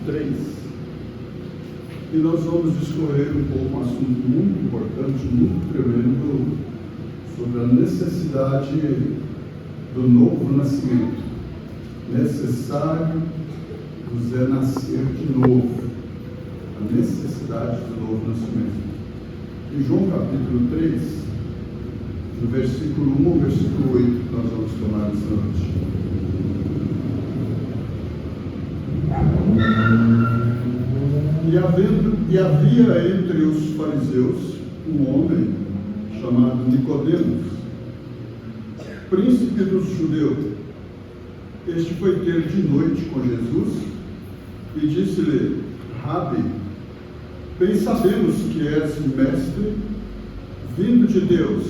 3, e nós vamos discorrer um pouco um assunto muito importante, muito tremendo, sobre a necessidade do novo nascimento. Necessário nos é nascer de novo. A necessidade do novo nascimento. Em João capítulo 3, no versículo 1 ao versículo 8, nós vamos tomar essa noite. E havia entre os fariseus um homem chamado Nicodemos, príncipe dos judeus. Este foi ter de noite com Jesus e disse-lhe: Rabi, bem sabemos que és mestre vindo de Deus,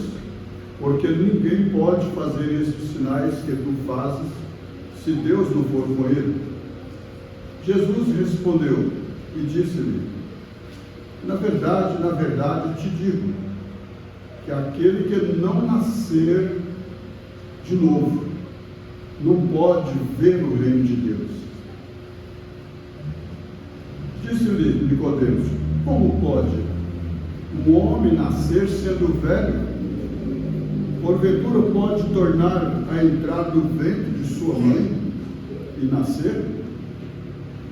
porque ninguém pode fazer estes sinais que tu fazes se Deus não for com ele. Jesus respondeu e disse-lhe: na verdade te digo, que aquele que não nascer de novo não pode ver o reino de Deus. Disse-lhe Nicodemos: como pode um homem nascer sendo velho? Porventura pode tornar a entrar no ventre de sua mãe e nascer?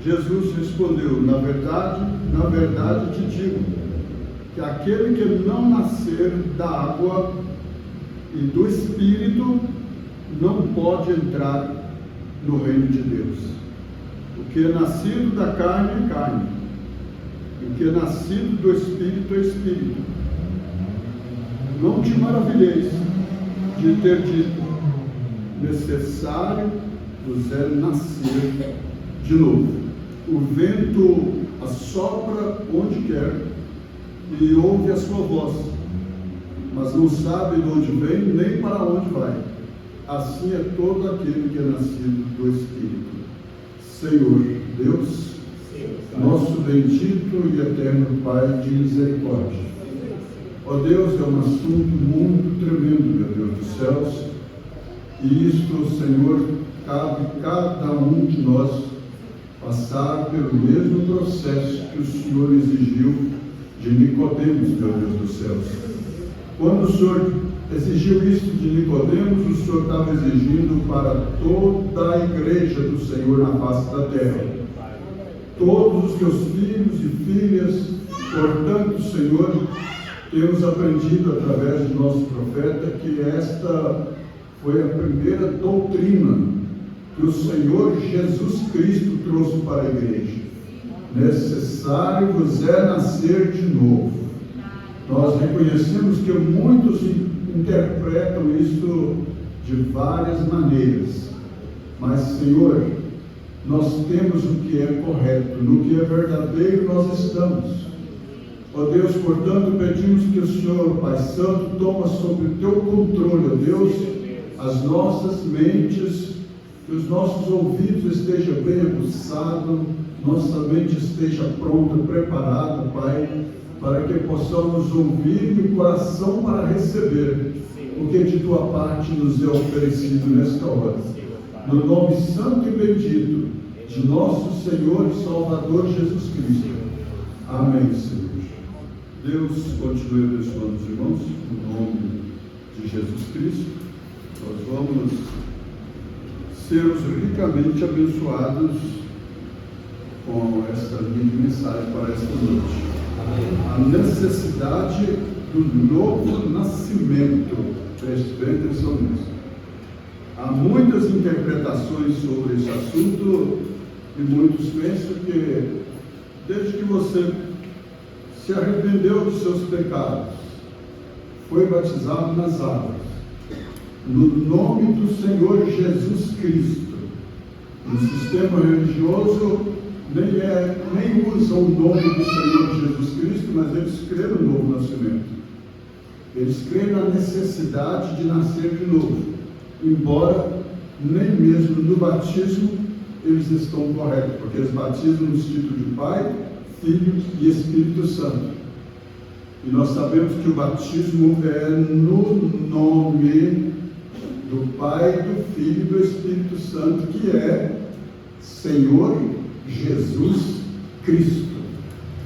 Jesus respondeu: na verdade te digo, que aquele que não nascer da água e do Espírito não pode entrar no reino de Deus. O que é nascido da carne é carne, o que é nascido do Espírito é Espírito. Não te maravilheis de ter dito: necessário vos é nascer de novo. O vento assopra onde quer e ouve a sua voz, mas não sabe de onde vem nem para onde vai. Assim é todo aquele que é nascido do Espírito. Senhor Deus, nosso bendito e eterno Pai de misericórdia. Ó Deus, é um assunto muito tremendo, meu Deus dos céus, e isto, Senhor, cabe cada um de nós passar pelo mesmo processo que o Senhor exigiu de Nicodemos, meu Deus dos céus. Quando o Senhor exigiu isso de Nicodemos, o Senhor estava exigindo para toda a igreja do Senhor na face da terra. Todos os teus filhos e filhas, portanto, Senhor, temos aprendido através de nosso profeta que esta foi a primeira doutrina que o Senhor Jesus Cristo trouxe para a igreja. Necessário vos é nascer de novo. Nós reconhecemos que muitos interpretam isso de várias maneiras, mas, Senhor, nós temos o que é correto, no que é verdadeiro nós estamos. Ó Deus, portanto, pedimos que o Senhor, Pai Santo, toma sob o teu controle, ó Deus, as nossas mentes, que os nossos ouvidos estejam bem aguçados, nossa mente esteja pronta, preparada, Pai, para que possamos ouvir e o coração para receber o que de tua parte nos é oferecido nesta hora. No nome santo e bendito de nosso Senhor e Salvador Jesus Cristo. Amém, Senhor. Deus continue abençoando os irmãos, no nome de Jesus Cristo. Nós vamos sermos ricamente abençoados com esta linda mensagem para esta noite. A necessidade do novo nascimento. Preste bem atenção nisso. Há muitas interpretações sobre esse assunto e muitos pensam que desde que você se arrependeu dos seus pecados, foi batizado nas águas, no nome do Senhor Jesus Cristo. No sistema religioso nem usam o nome do Senhor Jesus Cristo, mas eles creem no novo nascimento. Eles creem na necessidade de nascer de novo, embora nem mesmo no batismo eles estão corretos, porque eles batizam no título de Pai, Filho e Espírito Santo. E nós sabemos que o batismo é no nome do Pai, do Filho e do Espírito Santo, que é Senhor Jesus Cristo.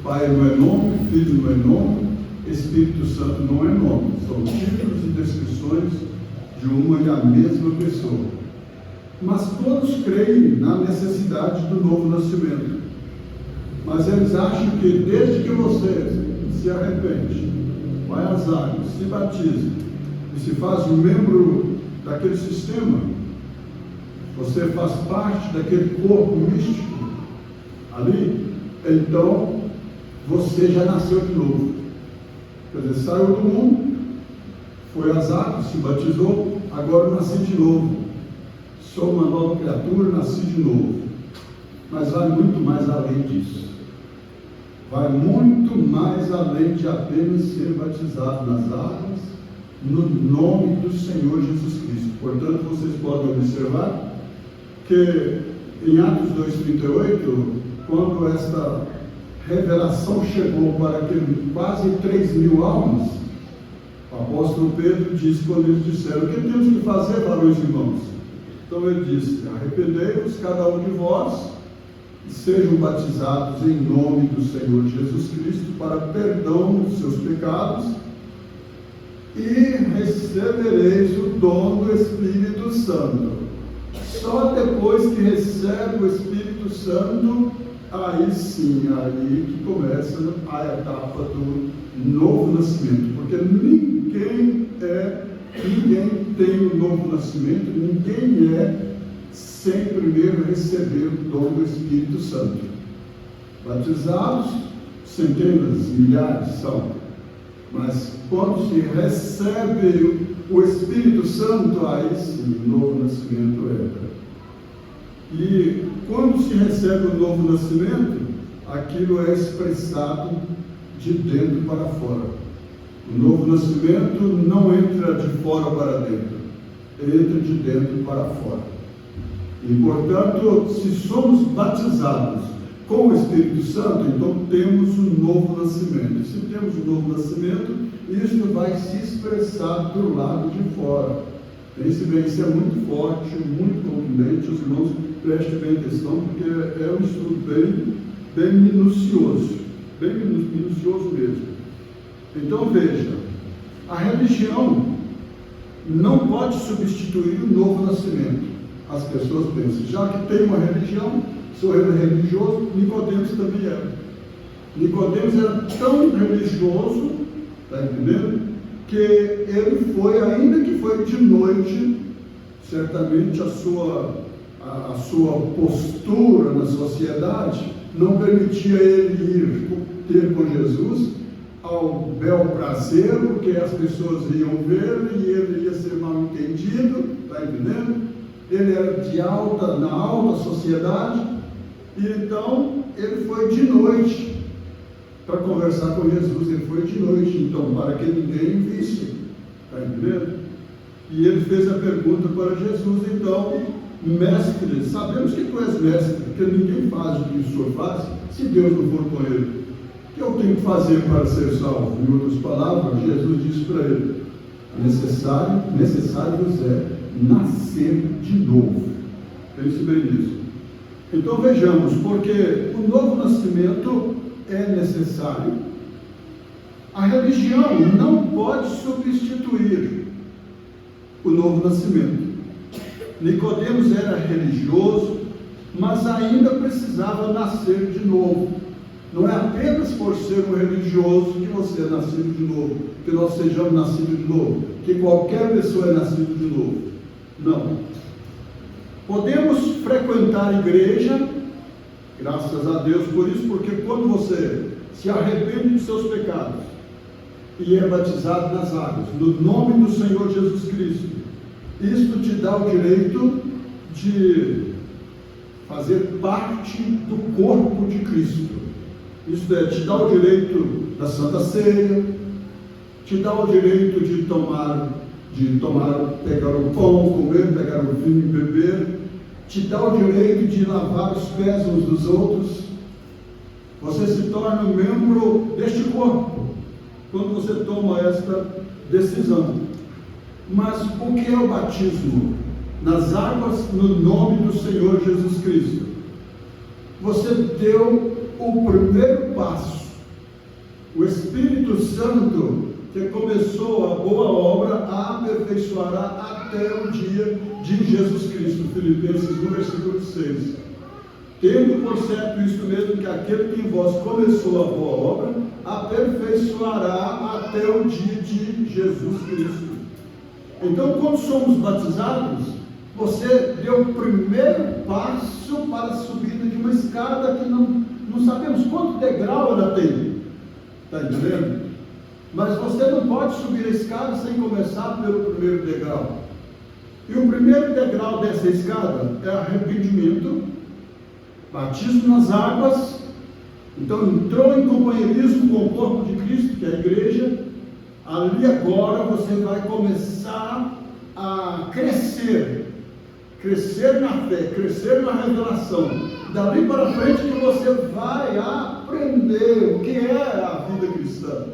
Pai não é nome, Filho não é nome, Espírito Santo não é nome. São títulos e descrições de uma e a mesma pessoa. Mas todos creem na necessidade do novo nascimento. Mas eles acham que desde que você se arrepende, vai às águas, se batiza e se faz um membro daquele sistema, você faz parte daquele corpo místico ali, então você já nasceu de novo. Quer dizer, saiu do mundo, foi às águas, se batizou, agora nasci de novo. Sou uma nova criatura, nasci de novo. Mas vai muito mais além disso. Vai muito mais além de apenas ser batizado nas águas, no nome do Senhor Jesus Cristo. Portanto, vocês podem observar que em Atos 2,38, quando esta revelação chegou para quase 3.000 almas, o apóstolo Pedro disse, quando eles disseram: o que temos que fazer para os irmãos? Então ele disse: arrependei-vos cada um de vós e sejam batizados em nome do Senhor Jesus Cristo para perdão dos seus pecados, e recebereis o dom do Espírito Santo. Só depois que recebe o Espírito Santo, aí sim, aí que começa a etapa do novo nascimento, porque ninguém tem um novo nascimento, ninguém sem primeiro receber o dom do Espírito Santo. Batizados, centenas, milhares são, mas quando se recebe o Espírito Santo, aí sim, o novo nascimento entra. E quando se recebe o novo nascimento, aquilo é expressado de dentro para fora. O novo nascimento não entra de fora para dentro, entra de dentro para fora. E, portanto, se somos batizados com o Espírito Santo, então temos um novo nascimento. Se temos um novo nascimento, isso vai se expressar do lado de fora. Pense bem, isso é muito forte, muito contundente. Os irmãos prestem bem atenção, porque é um estudo bem minucioso, bem minucioso mesmo. Então veja, a religião não pode substituir o novo nascimento. As pessoas pensam, já que tem uma religião, sou eu religioso, Nicodemos também era. Nicodemos era tão religioso, está entendendo? Que ele foi, ainda que foi de noite, certamente a sua postura na sociedade não permitia ele ir ter com Jesus ao bel prazer, porque as pessoas iam ver e ele ia ser mal entendido, está entendendo? Ele era na alta sociedade, e então ele foi de noite para conversar com Jesus. Ele foi de noite, então, para que ninguém visse, está entendendo? E ele fez a pergunta para Jesus: então, mestre, sabemos que tu és mestre, porque ninguém faz o que o Senhor faz, se Deus não for com ele. O que eu tenho que fazer para ser salvo? Em outras palavras, Jesus disse para ele: necessário vos é nascer de novo. Pense bem nisso. Então vejamos, porque o novo nascimento é necessário. A religião não pode substituir o novo nascimento. Nicodemos era religioso, mas ainda precisava nascer de novo. Não é apenas por ser um religioso que você é nascido de novo, que nós sejamos nascidos de novo, que qualquer pessoa é nascida de novo. Não. Podemos frequentar a igreja, graças a Deus por isso, porque quando você se arrepende de seus pecados e é batizado nas águas, no nome do Senhor Jesus Cristo, isto te dá o direito de fazer parte do corpo de Cristo. Isto é, te dá o direito da Santa Ceia, te dá o direito de pegar o pão, comer, pegar o vinho e beber, te dá o direito de lavar os pés uns dos outros. Você se torna um membro deste corpo quando você toma esta decisão. Mas o que é o batismo? Nas águas, no nome do Senhor Jesus Cristo. você deu o primeiro passo. O Espírito Santo, que começou a boa obra, a aperfeiçoará até o dia de Jesus Cristo. Filipenses 1, versículo 6. Tendo por certo isto mesmo, que aquele que em vós começou a boa obra, aperfeiçoará até o dia de Jesus Cristo. Então, quando somos batizados, você deu o primeiro passo para a subida de uma escada que não sabemos quanto degrau ela tem. Está entendendo? Mas você não pode subir a escada sem começar pelo primeiro degrau. E o primeiro degrau dessa escada é arrependimento, batismo nas águas. Então entrou em companheirismo com o corpo de Cristo, que é a igreja. Ali agora você vai começar a crescer na fé, crescer na revelação. Dali para frente que você vai aprender o que é a vida cristã,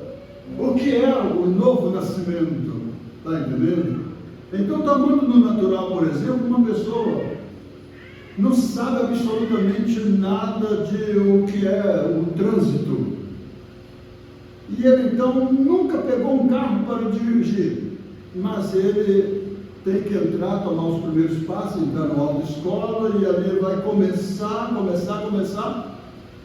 o que é o novo nascimento. Está entendendo? Então, tomando no natural, por exemplo, uma pessoa não sabe absolutamente nada de o que é o trânsito, e ele então nunca pegou um carro para dirigir, mas ele tem que entrar, tomar os primeiros passos, entrar na autoescola, e ali ele vai começar.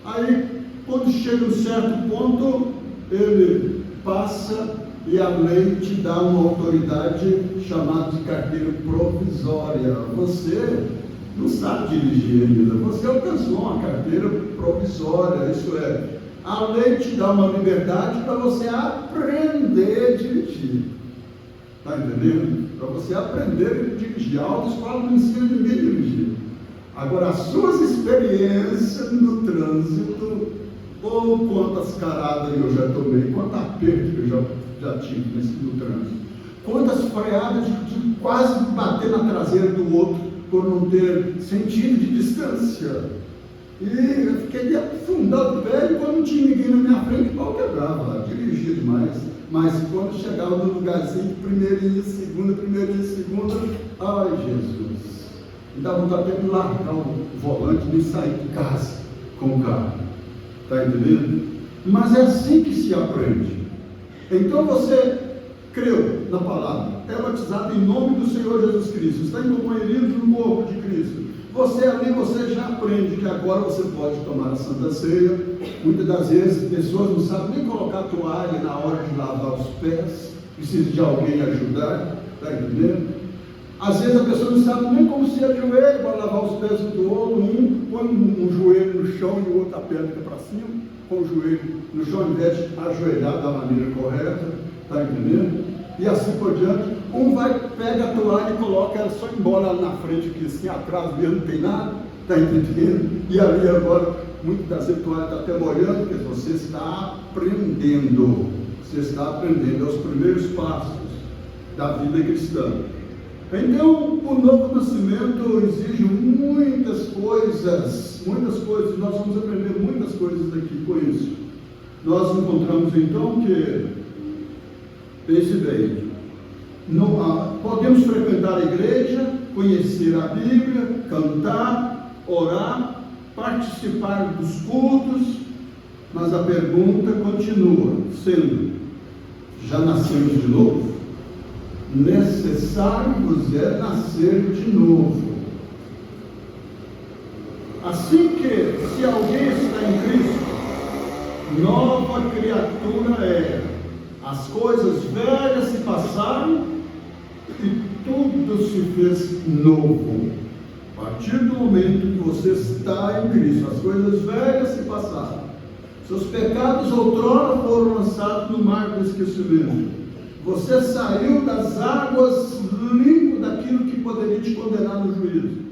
Aí, quando chega um certo ponto, ele passa, e a lei te dá uma autoridade chamada de carteira provisória. Você não sabe dirigir ainda, você alcançou uma carteira provisória, isso é, a lei te dá uma liberdade para você aprender a dirigir. Está entendendo? Para você aprender a dirigir. A autoescola não ensina ninguém a dirigir. Agora, as suas experiências no trânsito, ou quantas caradas eu já tomei, quanto aperto que eu já tive no trânsito, quantas freadas de quase bater na traseira do outro por não ter sentido de distância. E eu fiquei afundado velho, quando não tinha ninguém na minha frente, o pau quebrava, dirigia demais. Mas quando chegava no lugarzinho, primeirinha, segunda, ai Jesus, me dá vontade de largar o volante e sair de casa com o carro. Está entendendo? Mas é assim que se aprende. Então você creu na palavra, é batizado em nome do Senhor Jesus Cristo, está em companheirismo no corpo de Cristo. Você ali, você já aprende que agora você pode tomar a Santa Ceia. Muitas das vezes pessoas não sabem nem colocar toalha na hora de lavar os pés, precisa de alguém ajudar, está entendendo? Às vezes a pessoa não sabe nem como se ajoelha para lavar os pés do outro, um põe um joelho no chão e o outro a perna para cima, com o joelho no chão, ao invés de ajoelhar da maneira correta, está entendendo? E assim por diante, um vai, pega a toalha e coloca ela só embora lá na frente, que assim atrás mesmo não tem nada, está entendendo? E ali agora, muitas das vezes a toalha está até molhando, porque você está aprendendo os primeiros passos da vida cristã. Então, o novo nascimento exige muitas coisas, nós vamos aprender muitas coisas daqui com isso. Nós encontramos então que, pense bem, podemos frequentar a igreja, conhecer a Bíblia, cantar, orar, participar dos cultos, mas a pergunta continua sendo: já nascemos de novo? Necessário vos é nascer de novo. Assim que, se alguém está em Cristo, nova criatura é. As coisas velhas se passaram e tudo se fez novo. A partir do momento que você está em Cristo, as coisas velhas se passaram. Seus pecados outrora foram lançados no mar do esquecimento. Você saiu das águas limpo daquilo que poderia te condenar no juízo.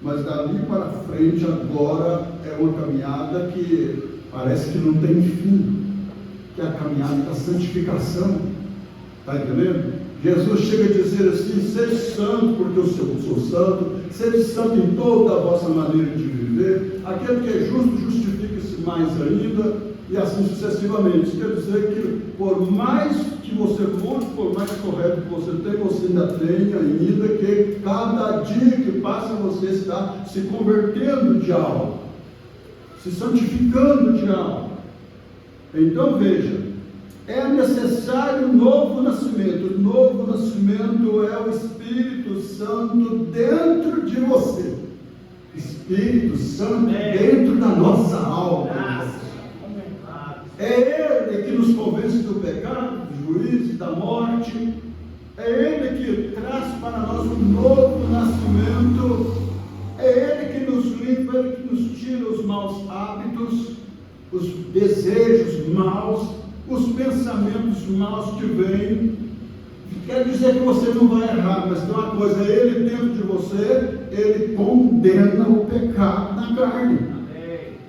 Mas dali para frente agora é uma caminhada que parece que não tem fim, que é a caminhada da santificação. Está entendendo? Jesus chega a dizer assim: seja santo, porque eu sou santo, seja santo em toda a vossa maneira de viver. Aquele que é justo, justifique-se mais ainda, e assim sucessivamente. Isso quer dizer que por mais que você mude, por mais correto que você tenha, você ainda tem ainda que cada dia que passa você está se convertendo de algo. se santificando de algo. Então veja, é necessário um novo nascimento. O novo nascimento é o Espírito Santo dentro de você. Espírito Santo dentro da nossa alma. É Ele que nos convence do pecado, do juízo e da morte. É Ele que traz para nós um novo nascimento. É Ele que nos limpa, Ele que nos tira os maus hábitos, os desejos maus, os pensamentos maus que vêm. Quer dizer que você não vai errar, mas tem uma coisa, Ele dentro de você, Ele condena o pecado na carne.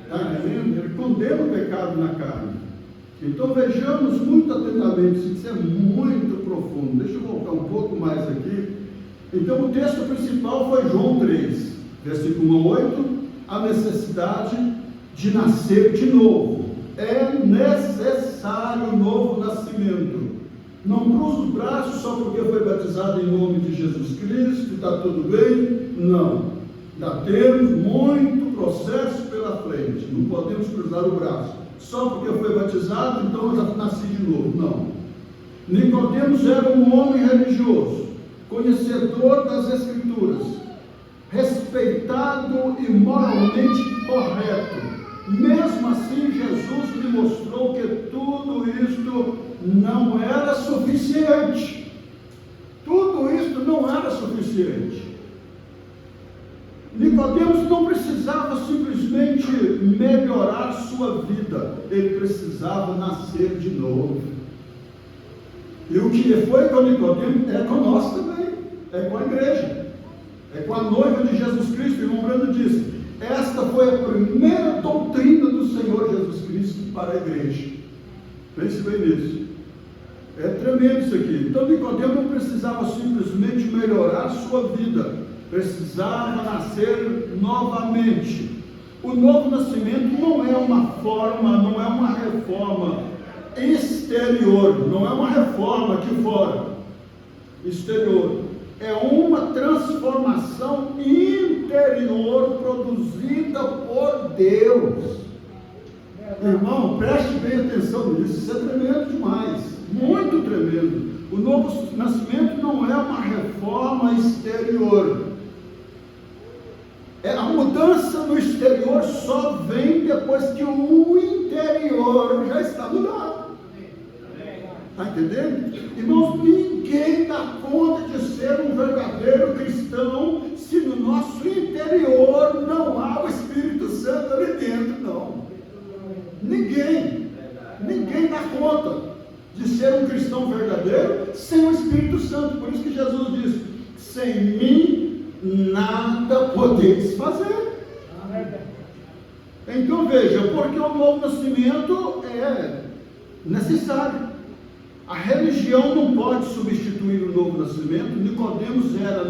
Está entendendo? Ele condena o pecado na carne. Então vejamos muito atentamente, isso é muito profundo. Deixa eu voltar um pouco mais aqui. Então o texto principal foi João 3, versículo 1 a 8, a necessidade de nascer de novo. É necessário um novo nascimento. Não cruza os braços só porque foi batizado em nome de Jesus Cristo, está tudo bem. Não. Ainda temos muito processo pela frente. Não podemos cruzar o braço. Só porque foi batizado, então eu já nasci de novo. Não. Nicodemos era um homem religioso, conhecedor das Escrituras, respeitado e moralmente correto. Mesmo assim, Jesus lhe mostrou que tudo isto não era suficiente. Tudo isto não era suficiente. Nicodemos não precisava simplesmente melhorar sua vida, ele precisava nascer de novo. E o que foi com Nicodemos é com nós também, é com a igreja, é com a noiva de Jesus Cristo. E lembrando disso, esta foi a primeira doutrina do Senhor Jesus Cristo para a igreja. Pense bem nisso. É tremendo isso aqui. Então Nicodemos não precisava simplesmente melhorar sua vida, precisava nascer novamente. O novo nascimento não é uma forma, não é uma reforma exterior, não é uma reforma aqui fora, exterior. É uma transformação interior produzida por Deus. Irmão, preste bem atenção nisso, isso é tremendo demais, muito tremendo. O novo nascimento não é uma reforma exterior. A mudança no exterior só vem depois que o interior já está mudado. Está entendendo? Irmãos, ninguém dá conta de ser um verdadeiro cristão se no nosso interior não há o Espírito Santo ali dentro, não. Ninguém dá conta de ser um cristão verdadeiro sem o Espírito Santo. Por isso que Jesus disse: sem mim nada podeis fazer. Então veja, porque o novo nascimento é necessário. A religião não pode substituir o novo nascimento. Nicodemos era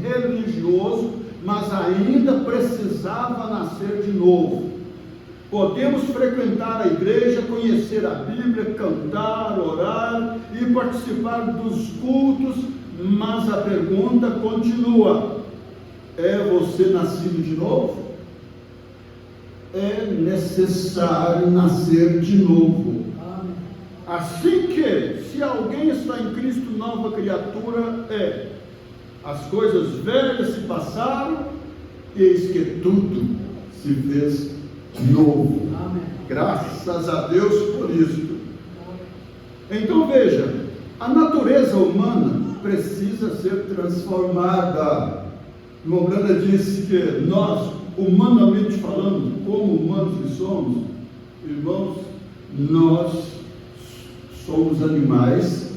religioso, mas ainda precisava nascer de novo. Podemos frequentar a igreja, conhecer a Bíblia, cantar, orar e participar dos cultos, mas a pergunta continua: é você nascido de novo? É necessário nascer de novo. Assim que, se alguém está em Cristo, nova criatura é. As coisas velhas se passaram, eis que tudo se fez novo. Amém. Graças a Deus por isso. Então veja, a natureza humana precisa ser transformada. Lombranda disse que nós, humanamente falando, como humanos que somos, irmãos, nós somos animais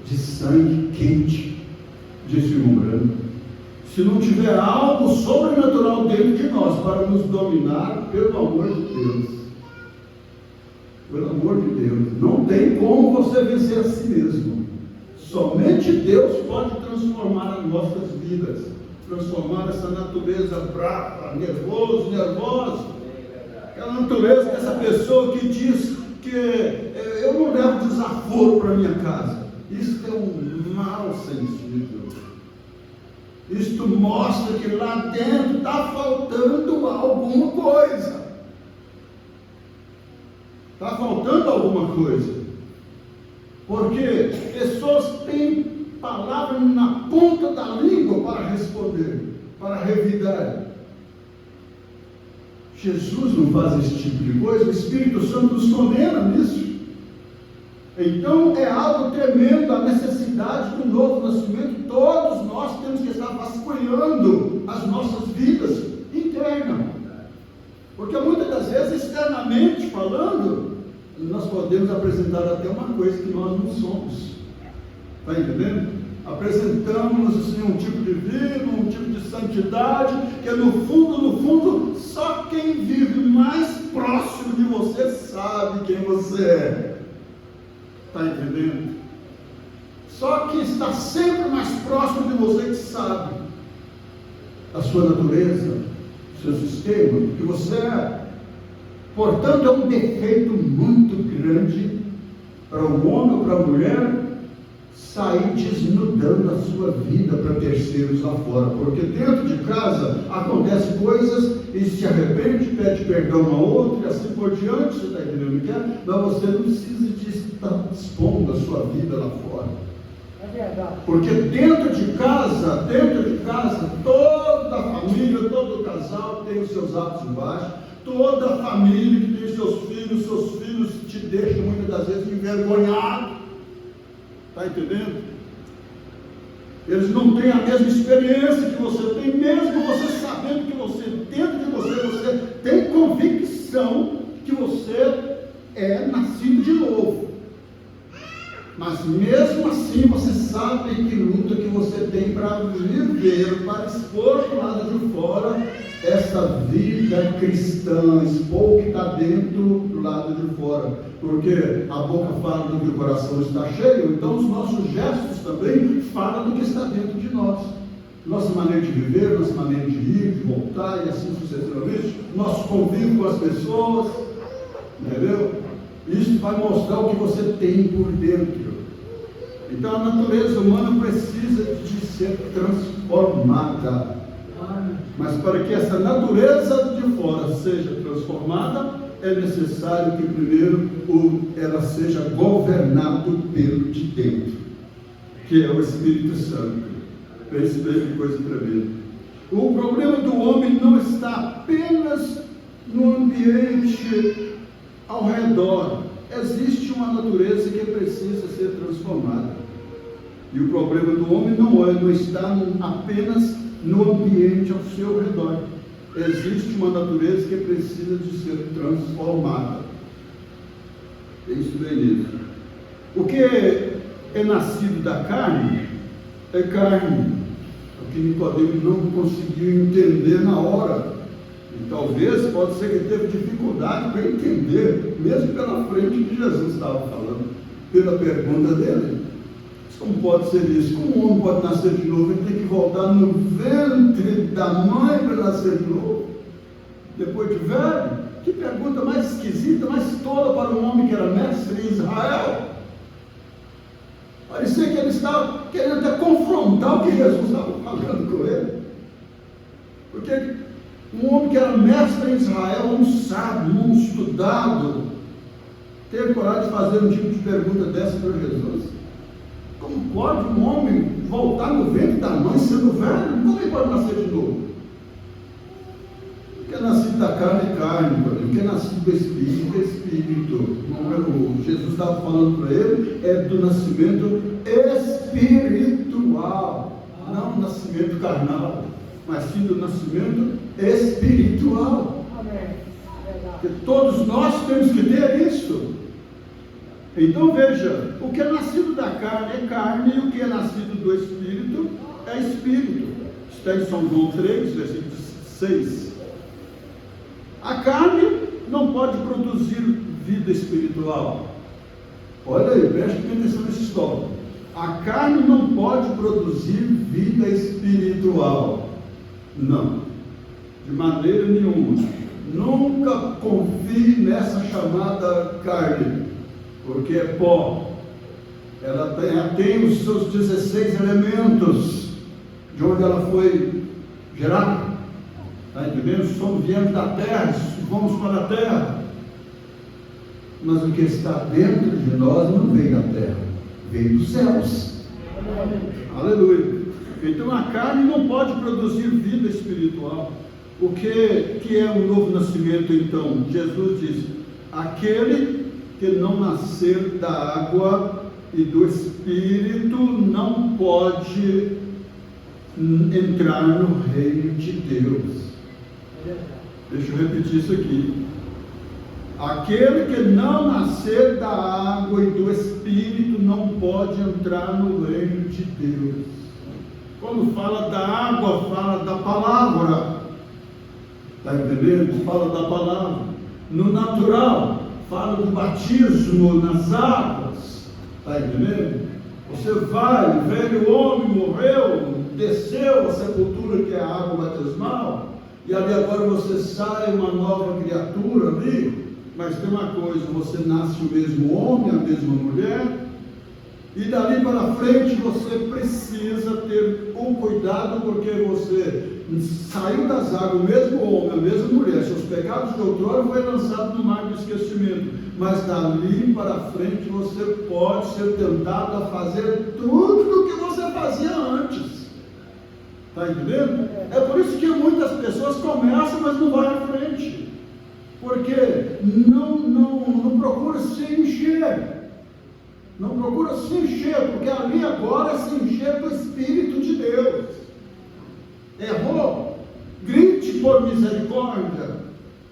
de sangue quente, disse Lombranda. Se não tiver algo sobrenatural dentro de nós para nos dominar, pelo amor de Deus, pelo amor de Deus, não tem como você vencer a si mesmo. Somente Deus pode transformar as nossas vidas, transformar essa natureza brava, nervosa, aquela natureza dessa pessoa que diz que eu não levo desaforo para minha casa. Isso é um mau sentido. Isto mostra que lá dentro está faltando alguma coisa. Está faltando alguma coisa. Porque pessoas têm palavra na ponta da língua para responder, para revidar. Jesus não faz esse tipo de coisa, o Espírito Santo nos condena nisso. Então é algo tremendo a necessidade do novo nascimento. Todos nós temos que estar vasculhando as nossas vidas internas. Porque muitas das vezes, externamente falando, nós podemos apresentar até uma coisa que nós não somos. Está entendendo? Apresentamos assim, um tipo de vida, um tipo de santidade, que no fundo, só quem vive mais próximo de você sabe quem você é. Está entendendo? Só quem está sempre mais próximo de você que sabe a sua natureza, o seu sistema, o que você é. Portanto, é um defeito muito grande para o homem ou para a mulher sair desnudando a sua vida para terceiros lá fora, porque dentro de casa acontecem coisas e se arrepende, pede perdão a outro e assim por diante. Você está entendendo o que é? Mas você não precisa de estar expondo a sua vida lá fora. É verdade. Porque dentro de casa, toda a família, todo casal tem os seus altos e baixos, toda a família que tem seus filhos te deixam muitas das vezes envergonhado. Está entendendo? Eles não têm a mesma experiência que você tem, mesmo você sabendo que você, dentro de você tem convicção que você é nascido de novo. Mas mesmo assim você sabe que luta que você tem para viver, para expor do lado de fora essa vida cristã, expor o que está dentro do lado de fora, porque a boca fala do que o coração está cheio, então os nossos gestos também falam do que está dentro de nós. Nossa maneira de viver, nossa maneira de ir, de voltar e assim sucessivamente, nosso convívio com as pessoas, entendeu? Isso vai mostrar o que você tem por dentro. Então a natureza humana precisa de ser transformada. Mas para que essa natureza de fora seja transformada, é necessário que primeiro ela seja governada pelo de dentro, que é o Espírito Santo. Pense bem que coisa tremenda. O problema do homem não está apenas no ambiente ao redor. Existe uma natureza que precisa ser transformada. E o problema do homem não está apenas no ambiente ao seu redor. Existe uma natureza que precisa de ser transformada. Isso bem nisso. O que é nascido da carne é carne. O que Nicodemo não conseguiu entender na hora. E talvez pode ser que teve dificuldade para entender, mesmo pela frente que Jesus estava falando, pela pergunta dele. Como pode ser isso? Como um homem pode nascer de novo? Ele tem que voltar no ventre da mãe para nascer de novo? Depois de velho? Que pergunta mais esquisita, mais tola para um homem que era mestre em Israel. Parecia que ele estava querendo até confrontar o que Jesus estava falando com ele. Porque um homem que era mestre em Israel, um sábio, um estudado, teve coragem de fazer um tipo de pergunta dessa para Jesus. Como pode um homem voltar no ventre da mãe sendo velho? Como ele pode nascer de novo? O que é nascido da carne é carne, o que é nascido do Espírito é Espírito. Jesus estava falando para ele, é do nascimento espiritual, não do nascimento carnal, mas sim do nascimento espiritual. Porque todos nós temos que ter isso. Então veja, o que é nascido da carne é carne, e o que é nascido do Espírito é Espírito. Está em São João 3, versículo 6. A carne não pode produzir vida espiritual. Olha aí, preste atenção nessa história. A carne não pode produzir vida espiritual. Não, de maneira nenhuma. Nunca confie nessa chamada carne, porque é pó. Ela tem os seus 16 elementos de onde ela foi gerada. Está entendendo? Viemos da terra, vamos para a terra. mas o que está dentro de nós não veio da terra, veio dos céus. Aleluia. Então a carne não pode produzir vida espiritual. O que é um novo nascimento então? Jesus diz: aquele que não nascer da água e do Espírito não pode entrar no reino de Deus. Deixa eu repetir isso aqui. Aquele que não nascer da água e do Espírito não pode entrar no reino de Deus. Quando fala da água, fala da palavra. Está entendendo? Fala da palavra. No natural, fala do batismo nas águas. Está entendendo? Você vai, o velho homem morreu, desceu a sepultura que é a água batismal, e ali agora você sai uma nova criatura ali. Mas tem uma coisa, você nasce o mesmo homem, a mesma mulher, e dali para frente você precisa ter um cuidado, porque você saiu das águas, o mesmo homem, a mesma mulher, seus pecados de outrora foi lançado no mar do esquecimento, mas dali para frente você pode ser tentado a fazer tudo o que você fazia antes. Está entendendo? É por isso que muitas pessoas começam, mas não vão à frente. Porque não procura se encher. Não procura se encher, porque ali agora é se encher do Espírito de Deus. Errou? Grite por misericórdia.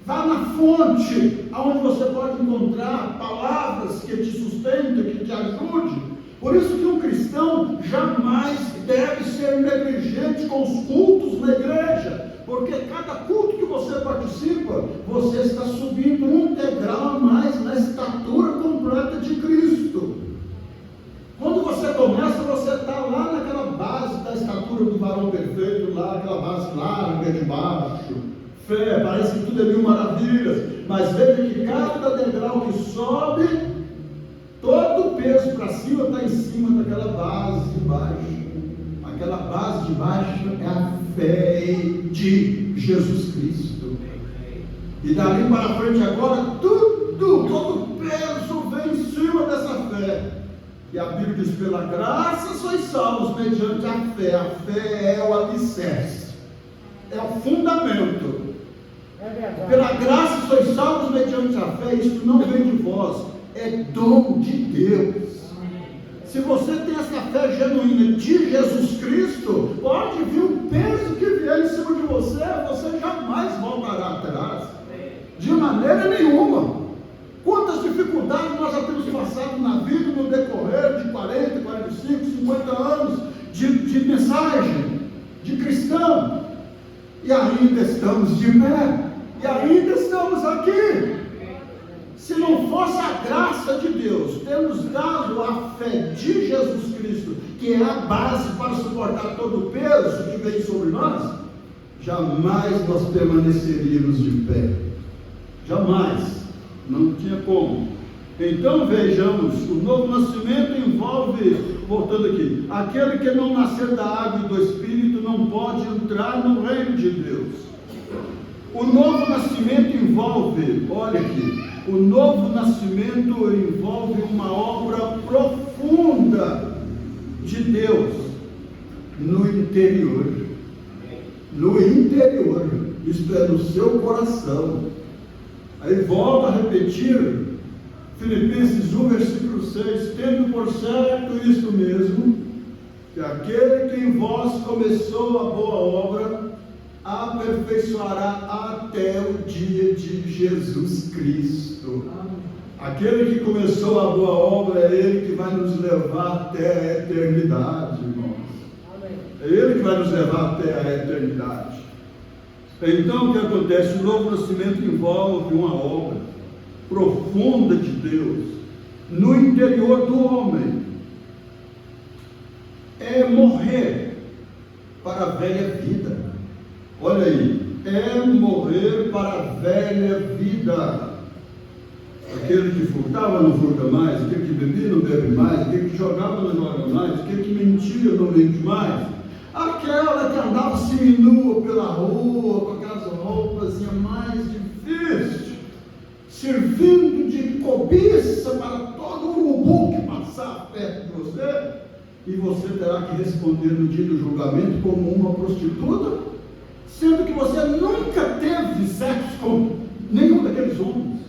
Vá na fonte, onde você pode encontrar palavras que te sustentem, que te ajudem. Por isso que um cristão jamais deve ser negligente com os cultos na igreja. Porque cada culto que você participa, você está subindo um degrau a mais na estatura completa de Cristo. Quando você começa, você está lá naquela base da estatura do varão perfeito, lá, aquela base larga de baixo. Fé, parece que tudo é mil maravilhas, mas veja que cada degrau que sobe, todo o peso para cima está em cima daquela base de baixo. Aquela base de baixo é a fé de Jesus Cristo. E dali para frente agora, todo o peso vem em cima dessa fé. E a Bíblia diz: pela graça sois salvos mediante a fé. A fé é o alicerce, é o fundamento. Pela graça sois salvos mediante a fé. Isto não vem de vós, é dom de Deus. Se você tem essa fé genuína de Jesus Cristo, pode vir o peso que vier em cima de você, você jamais voltará atrás, de maneira nenhuma. Quantas dificuldades nós já temos passado na vida no decorrer de 40, 45, 50 anos de mensagem, de cristão, e ainda estamos de pé, e ainda estamos aqui. Se não fosse a graça de Deus ter nos dado a fé de Jesus Cristo, que é a base para suportar todo o peso que vem sobre nós, jamais nós permaneceríamos de pé. Jamais. Não tinha como. Então vejamos, o novo nascimento envolve, voltando aqui, aquele que não nascer da água e do Espírito não pode entrar no reino de Deus. O novo nascimento envolve, olha aqui, o novo nascimento envolve uma obra profunda de Deus no interior. No interior, isto é, no seu coração. Aí volta a repetir, Filipenses 1, versículo 6, tendo por certo isto mesmo, que aquele que em vós começou a boa obra, aperfeiçoará até o dia de Jesus Cristo. Aquele que começou a boa obra é Ele que vai nos levar até a eternidade, irmãos. É Ele que vai nos levar até a eternidade. Então o que acontece? O novo nascimento envolve uma obra profunda de Deus no interior do homem. É morrer para a velha vida. Olha aí, é morrer para a velha vida. Aquele que furtava não furta mais, aquele que bebia não bebe mais, aquele que jogava não joga mais, aquele que mentia não mente mais, aquela que andava seminua pela rua, com aquelas roupas mais difíceis, servindo de cobiça para todo urubu que passar perto de você, e você terá que responder no dia do julgamento como uma prostituta, sendo que você nunca teve sexo com nenhum daqueles homens.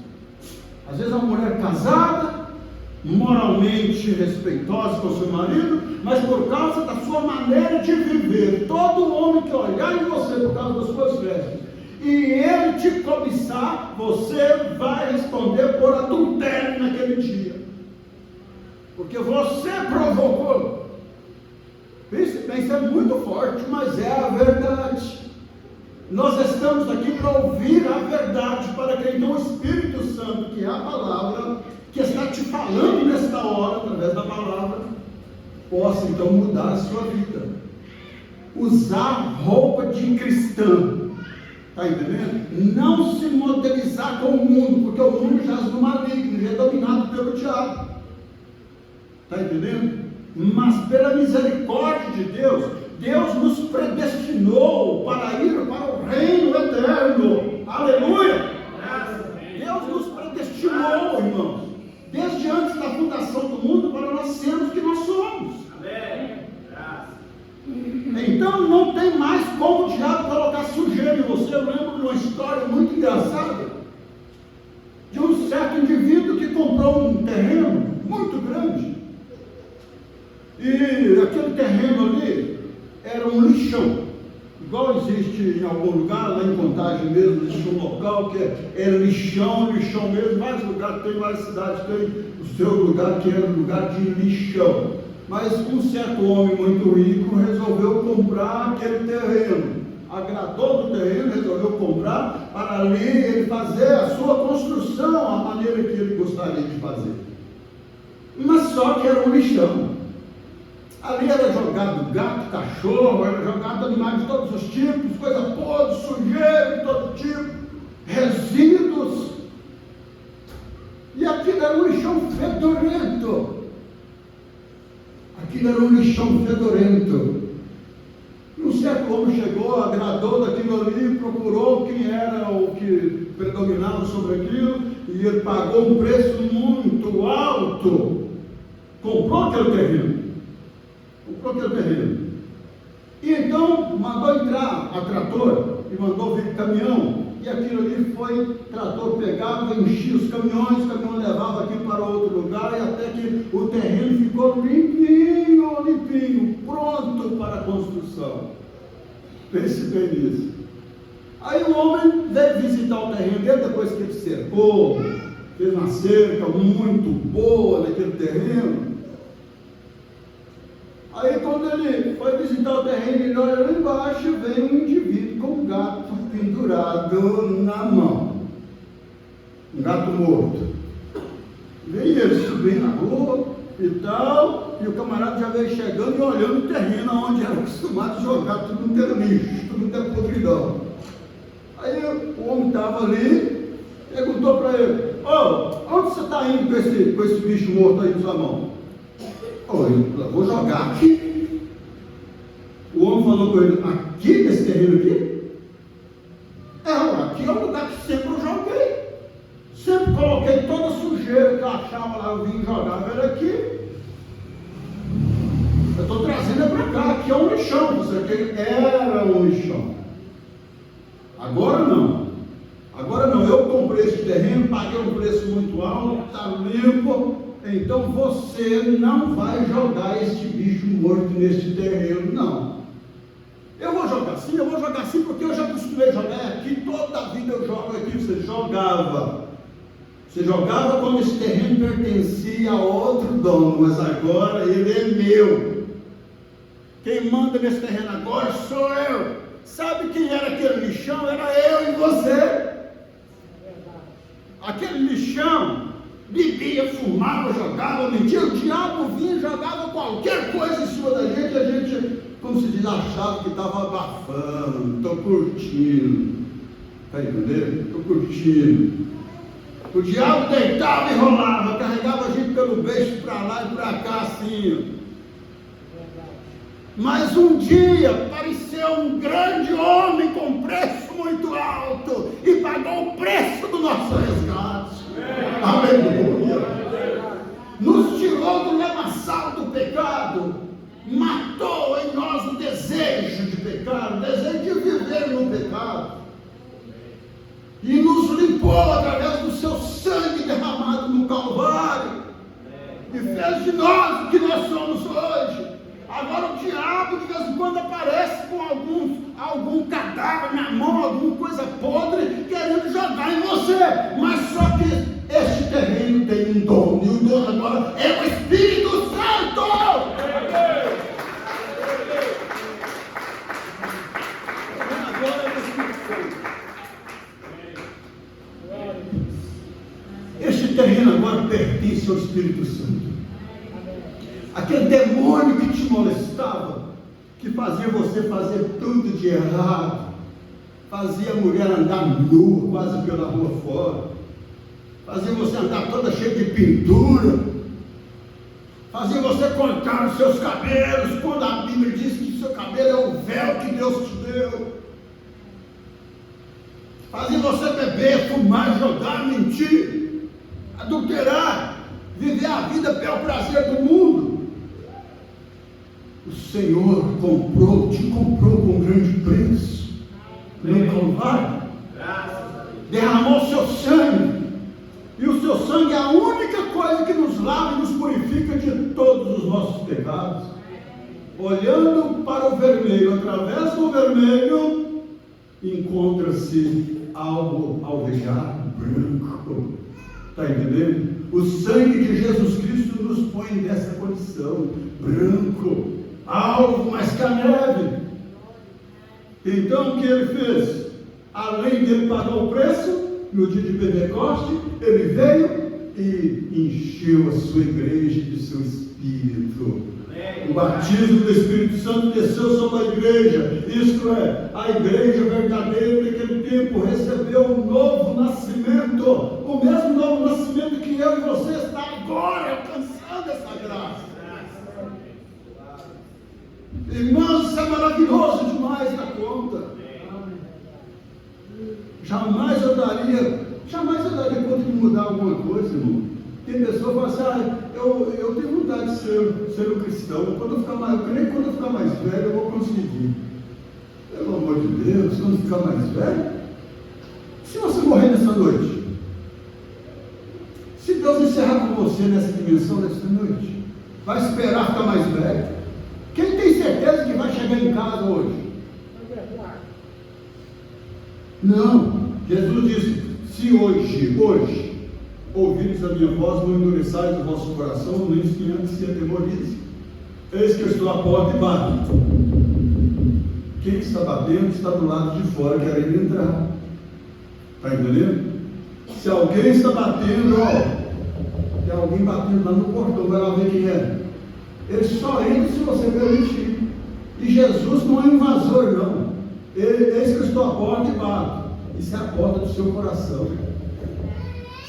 Às vezes é uma mulher casada, moralmente respeitosa com seu marido, mas por causa da sua maneira de viver, todo homem que olhar em você por causa das suas vestes, e ele te cobiçar, você vai responder por adultério naquele dia, porque você provocou. Pense bem, isso é muito forte, mas é a verdade. Nós estamos aqui para ouvir a verdade, para que então o Espírito Santo, que é a palavra, que está te falando nesta hora, através da palavra, possa então mudar a sua vida. Usar roupa de cristã, está entendendo? Não se modelizar com o mundo, porque o mundo jaz no maligno, é dominado pelo diabo, está entendendo? Mas pela misericórdia de Deus, Deus nos predestinou para ir para o reino eterno. Aleluia! Deus nos predestinou, irmãos, desde antes da fundação do mundo, para nós sermos o que nós somos. Então não tem mais como o diabo colocar sujeira em você. Eu lembro de uma história muito engraçada de um certo indivíduo que comprou um terreno muito grande, e aquele terreno ali era um lixão, igual existe em algum lugar, lá em Contagem mesmo, existe um local que é lixão mesmo. Vários lugares, tem várias cidades, tem o seu lugar que é um lugar de lixão. Mas um certo homem muito rico resolveu comprar aquele terreno, agradou do terreno, resolveu comprar para ali ele fazer a sua construção, a maneira que ele gostaria de fazer. Mas só que era um lixão. Ali era jogado gato, cachorro, era jogado animais de todos os tipos, coisa podre, sujeira de todo tipo, resíduos. E aquilo era um lixão fedorento. Aquilo era um lixão fedorento. E um certo homem chegou, agradou daquilo ali, procurou quem era o que predominava sobre aquilo, e ele pagou um preço muito alto. Comprou aquele terreno. E então mandou entrar a trator e mandou vir caminhão, e aquilo ali foi, trator pegava, enchia os caminhões, o caminhão levava aqui para outro lugar, e até que o terreno ficou limpinho, pronto para a construção. Pense bem nisso. Aí o homem veio visitar o terreno dele, depois que ele cercou, fez uma cerca muito boa naquele terreno. Aí quando ele foi visitar o terreno, ele olha lá embaixo, vem um indivíduo com um gato pendurado na mão, um gato morto. Veio ele subindo na rua e tal, e o camarada já veio chegando e olhando o terreno onde era acostumado a jogar tudo que era lixo, tudo que era podridão. Aí o homem estava ali, perguntou para ele: onde você está indo com esse bicho morto aí na sua mão? Eu vou jogar aqui. O homem falou com ele: aqui, nesse terreno aqui? Aqui é o lugar que sempre eu joguei. Sempre coloquei toda a sujeira que eu achava lá, eu vim jogar ele aqui. Eu estou trazendo para cá, aqui é um lixão. Isso aqui era um lixão. Agora não, eu comprei esse terreno, paguei um preço muito alto, está limpo. Então você não vai jogar este bicho morto neste terreno, não. Eu vou jogar sim, porque eu já acostumei jogar aqui, toda a vida eu jogo aqui. Você jogava quando esse terreno pertencia a outro dono, mas agora ele é meu. Quem manda nesse terreno agora sou eu. Sabe quem era aquele lixão? Era eu e você. Aquele lixão bebia, fumava, jogava, mentia, o diabo vinha e jogava qualquer coisa em cima da gente, a gente, como se diz, achava que estava abafando, estou curtindo, está entendendo? Estou curtindo. O diabo deitava e rolava, carregava a gente pelo beijo para lá e para cá assim. Mas um dia apareceu um grande homem com preço muito alto e pagou o preço do nosso resgate. Aleluia. fez de nós o que nós somos hoje. Agora o diabo de vez em quando aparece com algum cadáver na mão, alguma coisa podre, querendo jogar em você. Mas só que este terreno tem um dono, e o dono agora é o Espírito Santo. Agora é o Espírito Santo. Este terreno agora pertence ao Espírito Santo. Aquele demônio que te molestava, que fazia você fazer tudo de errado, fazia a mulher andar nua quase pela rua fora, fazia você andar toda cheia de pintura, fazia você cortar os seus cabelos, quando a Bíblia diz que o seu cabelo é o véu que Deus te deu, fazia você beber, fumar, jogar, mentir, adulterar, viver a vida pelo prazer do mundo. O Senhor te comprou com grande preço, no Calvário, derramou o seu sangue, e o seu sangue é a única coisa que nos lava e nos purifica de todos os nossos pecados. Olhando para o vermelho, através do vermelho, encontra-se algo alvejado, branco. Está entendendo? O sangue de Jesus Cristo nos põe nessa condição, branco, algo mais que a neve. Então o que ele fez? Além de ele pagar o preço, no dia de Pentecoste, ele veio e encheu a sua igreja de seu Espírito. O batismo do Espírito Santo desceu sobre a igreja, isto é, a igreja verdadeira daquele tempo recebeu um novo nascimento, o mesmo novo nascimento que eu e você está agora alcançando essa graça. Irmãos, isso é maravilhoso demais da conta. Jamais eu daria conta de mudar alguma coisa, irmão. Tem pessoa que fala assim, eu tenho vontade de ser um cristão, quando eu ficar mais velho eu vou conseguir. Pelo amor de Deus, quando eu ficar mais velho, se você morrer nessa noite, se Deus encerrar com você nessa dimensão dessa noite, vai esperar ficar mais velho? Quem tem certeza que vai chegar em casa hoje? Não, Jesus disse, se hoje, ouvirdes a minha voz, não endureçais o vosso coração, nem se atemorize. Eis que eu estou à porta e bato. Quem está batendo está do lado de fora, querendo entrar. Está entendendo? Se alguém está batendo, tem alguém batendo lá no portão, vai lá ver quem é. Ele só entra se você permitir. E Jesus não é invasor, não. Eis que eu estou à porta e bato. Isso é a porta do seu coração.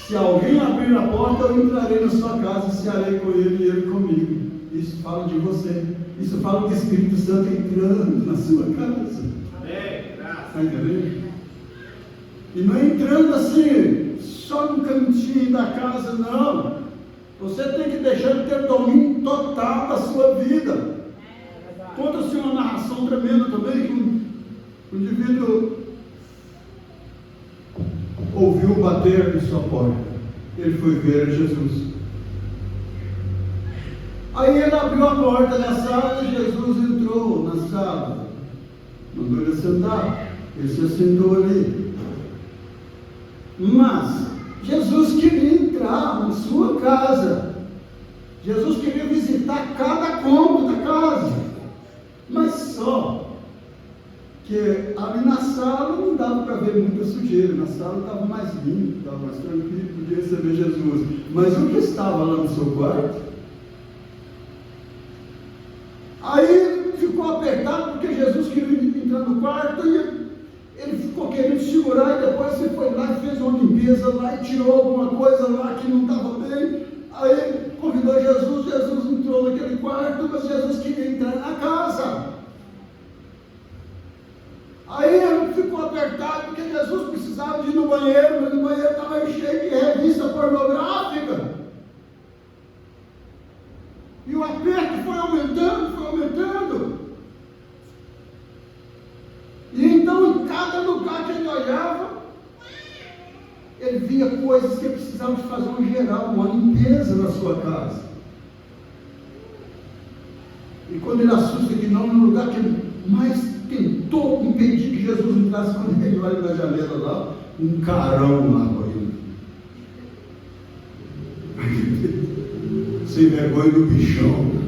Se alguém abrir a porta, eu entrarei na sua casa e cearei com ele e ele comigo. Isso fala de você. Isso fala do Espírito Santo entrando na sua casa. Está entendendo? E não entrando assim, só no cantinho da casa, não. Você tem que deixar ele ter domínio total da sua vida. Conta-se uma narração tremenda também, que o indivíduo ouviu bater em sua porta. Ele foi ver Jesus. Aí ele abriu a porta da sala e Jesus entrou na sala. Mandou ele sentar. Ele se assentou ali. Mas Jesus queria entrar na sua casa. Jesus queria visitar cada cômodo da casa. Mas só que ali na sala não dava para ver muita sujeira, na sala estava mais limpo, estava mais tranquilo, podia receber Jesus. Mas o que estava lá no seu quarto? Aí ficou apertado porque Jesus queria entrar no quarto e ele ficou querendo segurar, e depois você foi lá e fez uma limpeza lá e tirou alguma coisa lá que não estava bem. Aí convidou Jesus entrou naquele quarto, mas Jesus queria entrar na casa. Aí ele ficou apertado porque Jesus precisava de ir no banheiro, mas o banheiro estava cheio de revista pornográfica. E o aperto foi aumentando, E então, em cada lugar que ele olhava, ele via coisas que precisavam de fazer uma geral, uma limpeza na sua casa. quando ele assusta que não, no lugar que ele mais tentou impedir que Jesus entrasse, quando ele olha na janela lá, um carão lá correndo. Sem vergonha do bichão.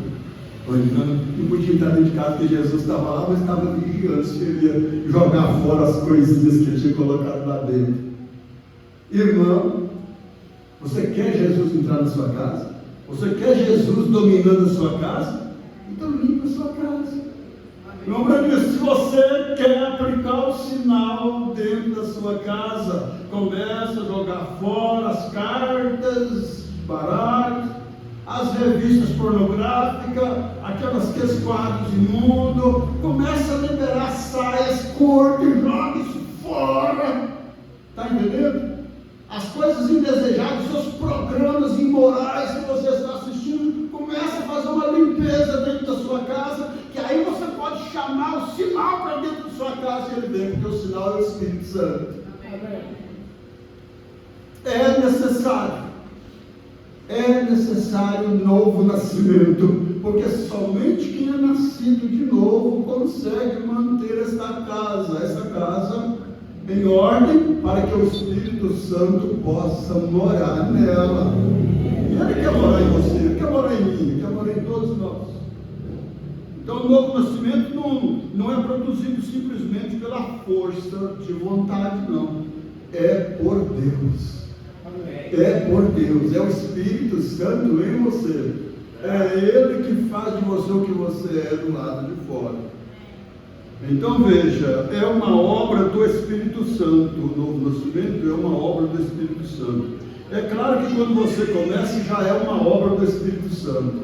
Não podia entrar dentro de casa porque Jesus estava lá, mas estava vigiando se ele ia jogar fora as coisinhas que ele tinha colocado lá dentro. Irmão, você quer Jesus entrar na sua casa? Você quer Jesus dominando a sua casa? Então limpa a sua casa. Lembra disso, se você quer aplicar o sinal dentro da sua casa, começa a jogar fora as cartas, baralhos, as revistas pornográficas, aqueles quadros imundos, começa a liberar saias curtas e joga isso fora. Está entendendo? As coisas indesejadas, seus programas imorais que você está assistindo, começa a fazer uma limpeza dentro da sua casa, que aí você pode chamar o sinal para dentro da sua casa e ele vem, porque o sinal é o Espírito Santo. É necessário um novo nascimento, porque somente quem é nascido de novo consegue manter essa casa em ordem, para que o Espírito Santo possa morar nela. E ele quer morar em você, ele quer morar em mim, ele quer morar em todos nós. Então o novo nascimento não é produzido simplesmente pela força de vontade, não. É por Deus. É por Deus, é o Espírito Santo em você. É Ele que faz de você o que você é do lado de fora. Então veja, é uma obra do Espírito Santo. O novo nascimento é uma obra do Espírito Santo. É claro que quando você começa, já é uma obra do Espírito Santo.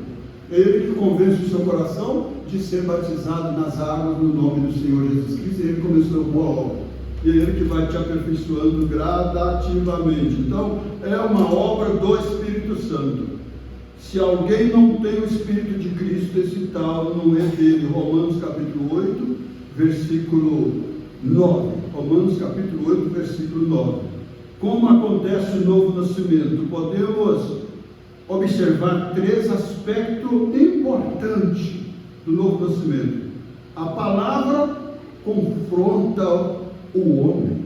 Ele que convence o seu coração de ser batizado nas águas no nome do Senhor Jesus Cristo. Ele começou a boa obra. E Ele que vai te aperfeiçoando gradativamente. Então, é uma obra do Espírito Santo. Se alguém não tem o Espírito de Cristo, esse tal não é dele. Romanos capítulo 8, versículo 9. Romanos capítulo 8, versículo 9. Como acontece o novo nascimento? Podemos observar três aspectos importantes do novo nascimento. A palavra confronta o homem.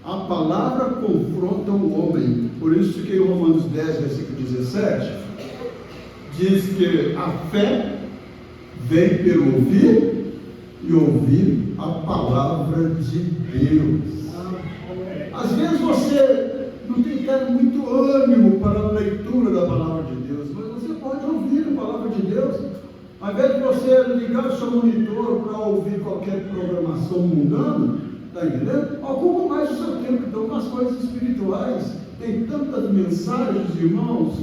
A palavra confronta o homem. Por isso que em Romanos 10, versículo 17, diz que a fé vem pelo ouvir e ouvir a palavra de Deus. Às vezes você não tem tido muito ânimo para a leitura da palavra de Deus, mas você pode ouvir a palavra de Deus. Ao invés de você ligar o seu monitor para ouvir qualquer programação mundana, está entendendo? Ocupa mais o seu tempo, então, com as coisas espirituais. Tem tantas mensagens, irmãos.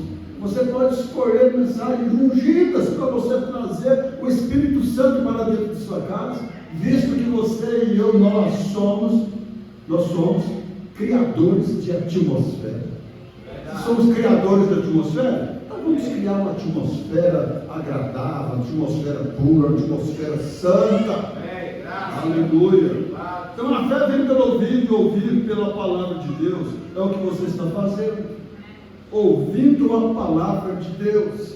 Você pode escolher mensagens ungidas para você trazer o Espírito Santo para dentro de sua casa, visto que você e eu, nós somos criadores de atmosfera. Se somos criadores de atmosfera, então vamos criar uma atmosfera agradável, uma atmosfera pura, uma atmosfera santa. Aleluia. Então a fé vem pelo ouvir e ouvir pela palavra de Deus. É o que você está fazendo, ouvindo a palavra de Deus.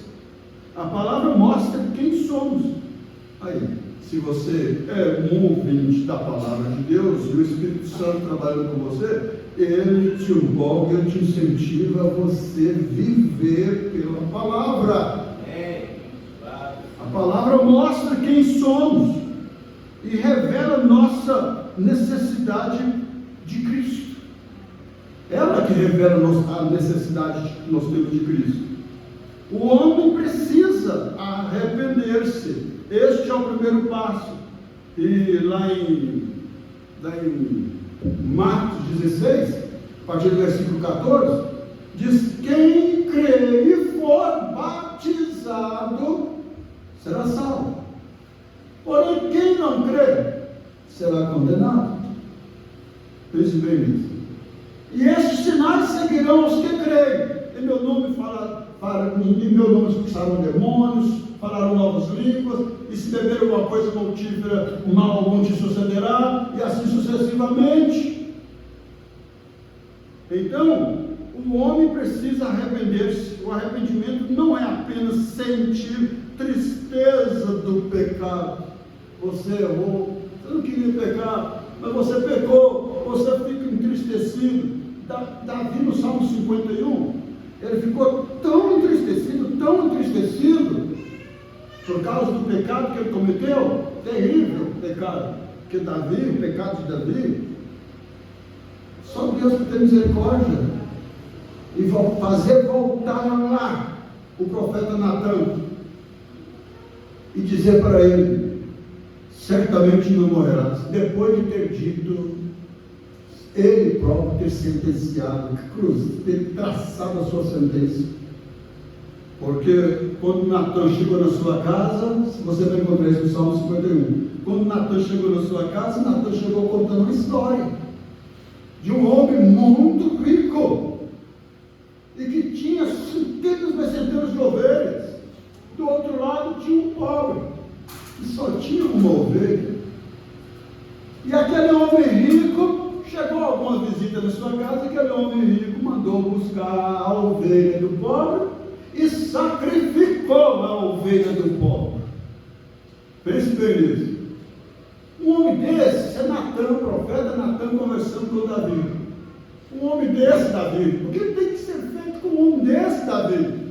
A palavra mostra quem somos. Aí, se você é um ouvinte da palavra de Deus e o Espírito Santo trabalhando com você, ele te empolga, te incentiva a você viver pela palavra. A palavra mostra quem somos e revela nossa necessidade de Cristo. Ela que revela a necessidade que nós temos de Cristo. O homem precisa arrepender-se. Este é o primeiro passo. E lá em Marcos 16, a partir do versículo 14, diz: quem crê e for batizado será salvo. Porém, quem não crê será condenado. Pense bem nisso. E estes sinais seguirão os que creem. Em meu nome em meu nome expulsarão demônios, falarão novas línguas, e se beber alguma coisa mortífera, mal algum te sucederá, e assim sucessivamente. Então, o homem precisa arrepender-se. O arrependimento não é apenas sentir tristeza tristeza do pecado. Você errou, você não queria pecar, mas você pecou, você fica entristecido. Davi, no Salmo 51, ele ficou tão entristecido, por causa do pecado que ele cometeu, terrível pecado, que Davi, o pecado de Davi, só Deus que tem misericórdia, e fazer voltar lá o profeta Natã, e dizer para ele, certamente não morrerás, depois de ter dito, ele próprio ter sentenciado, ter traçado a sua sentença. Porque quando Natã chegou na sua casa, se você vai encontrar isso no Salmo 51, quando Natã chegou na sua casa, Natã chegou contando uma história de um homem muito rico e que tinha centenas e centenas de ovelhas. Do outro lado tinha um pobre que só tinha uma ovelha. E aquele homem rico, chegou alguma visita na sua casa, aquele homem rico mandou buscar a ovelha do pobre e sacrificou a ovelha do pobre. Pense bem nisso. Um homem desse, é Natã, o profeta Natã conversando com Davi. Um homem desse, Davi, o que tem que ser feito com um homem desse, Davi?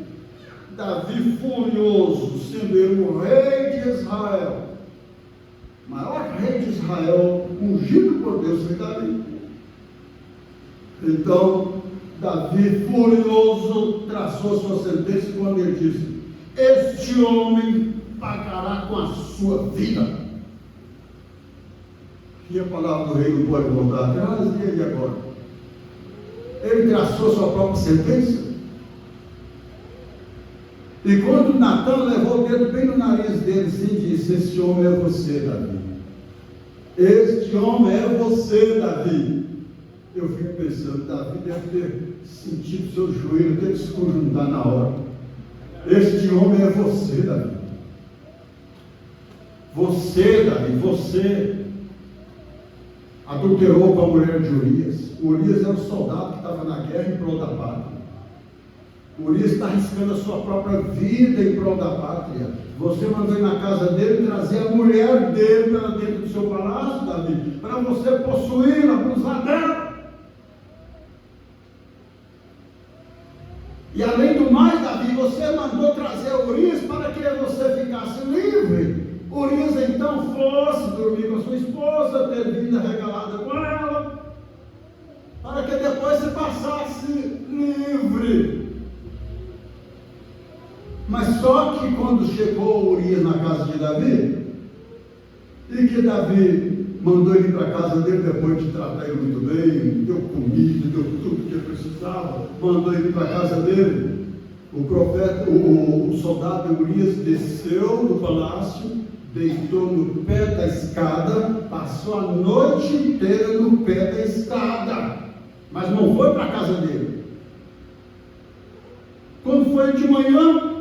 Davi furioso, sendo ele o rei de Israel, maior rei de Israel, ungido por Deus, foi Davi. Então, Davi, furioso, traçou sua sentença quando ele disse: este homem pagará com a sua vida. E a palavra do rei não pode voltar atrás, e ele agora? Ele traçou sua própria sentença. E quando Natã levou o dedo bem no nariz dele, sim, disse: este homem é você, Davi. Este homem é você, Davi. Eu fico pensando, Davi deve ter sentido seu joelho, ter que se conjuntar na hora. Este homem é você, Davi. Você, Davi, você adulterou com a mulher de Urias. Urias era o soldado que estava na guerra em prol da pátria. Urias está arriscando a sua própria vida em prol da pátria. Você mandou ir na casa dele trazer a mulher dele para dentro do seu palácio, Davi, para você possuí-la, abusar dela. E além do mais, Davi, você mandou trazer Urias para que você ficasse livre. Urias então fosse dormir com a sua esposa, ter vida regalada com ela, para que depois você passasse livre. Mas só que quando chegou Urias na casa de Davi, e que Davi mandou ele para a casa dele depois de tratar ele muito bem, deu comida, deu tudo que ele precisava, mandou ele para a casa dele, o soldado Urias desceu do palácio, deitou no pé da escada, passou a noite inteira no pé da escada, mas não foi para a casa dele. Quando foi de manhã,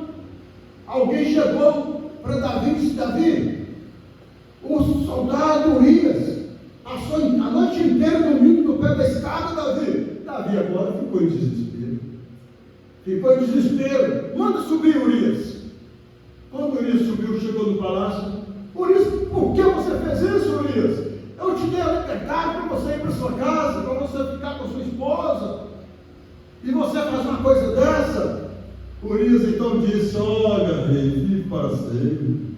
alguém chegou para Davi e disse: Davi, o soldado Urias passou a noite inteira dormindo no pé da escada, Davi. Davi agora ficou em desespero. Manda subir, Urias. Quando Urias subiu, chegou no palácio: Urias, por que você fez isso, Urias? Eu te dei a liberdade para você ir para sua casa, para você ficar com sua esposa, e você faz uma coisa dessa? Urias então disse: olha, rei, vive para sempre.